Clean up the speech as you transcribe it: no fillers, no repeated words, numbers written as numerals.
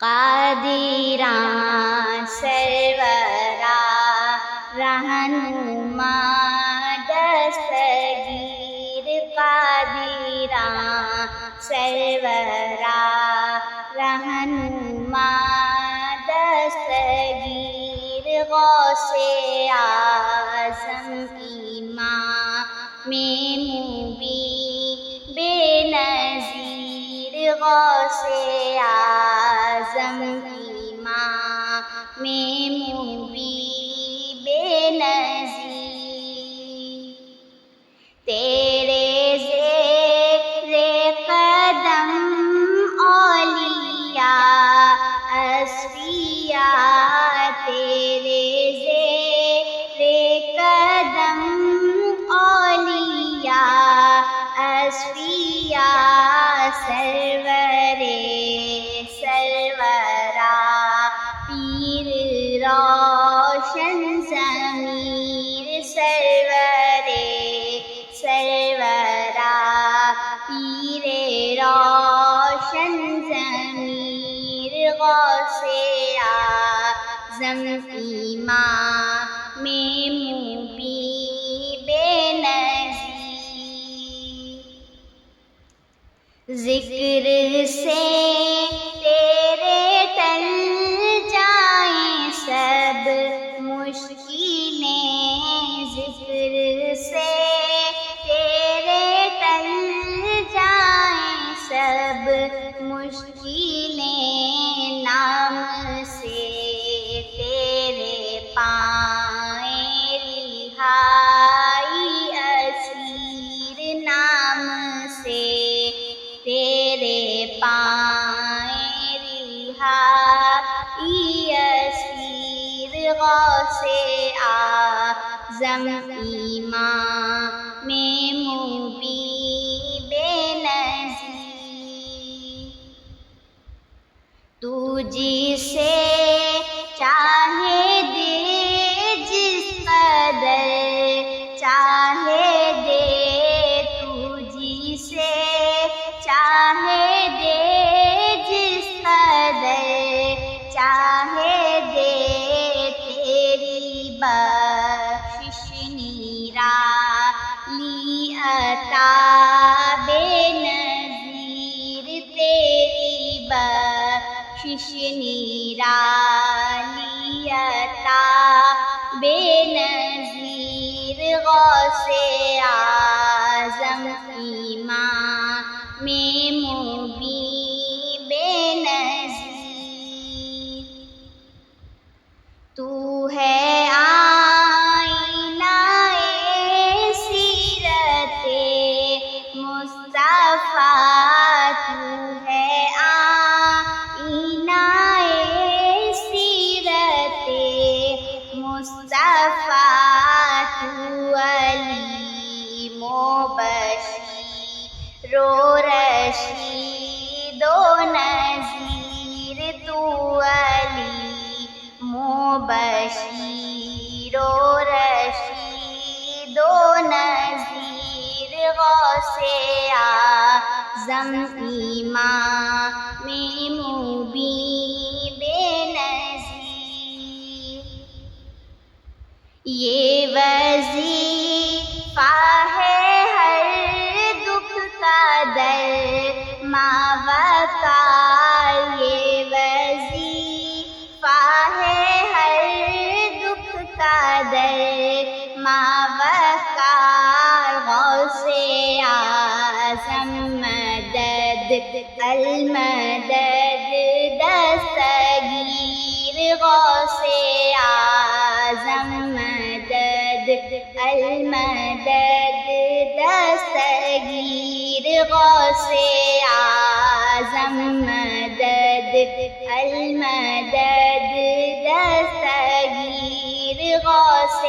قادراں سروراں رہنما دستگیر، قادراں سروراں رہنما دستگیر، غوث اعظم امام مبین بے نظیر، غوث اعظم امام مبین بے نظیر، تیرے زیر قدم اولیاء اصفیاء، تیرے زیر قدم اولیاء اصفیاء، سرورے سرورا پیر روشن ضمیر، سرورے سرورا پیر روشن ضمیر، غوث اعظم امام مبین بے نظیر، ذکر سے تیرے ٹل جائیں سب مشکلیں، ذکر سے تیرے ٹل جائیں سب مشکلیں، نام سے تیرے پائیں رہائی اسیر، نام سے تیرے پائیں رہائی اسیر، غوث اعظم امام مبین بے نظیر، تو جسے چاہے دے جس قدر چاہے دے، تو جسے چاہے دے جس قدر چاہے دے، تیری بخشش نرالی عطا بے نظیر، تیری بخشش نرالی عطا بے نظیر، غوث اعظم امام مبین بے نظیر، تو ہے آئینہ سیرت مصطفیٰ، تو ہے آئینہ سیرت مصطفیٰ، تو علیم و بشیر و رشید و نذیر، تو علیم و بشیر و رشید و نذیر، غوث اعظم امام مبین بے نظیر، یہ وظیفہ ہے ہر دکھ کا درماوقار، یہ وظیفہ ہے ہر دکھ کا درماوقار، غوث اعظم مدد المدد دستگیر، غوث اعظم مدد المدد دستگیر، غوث اعظم مدد المدد دستگیر، غوث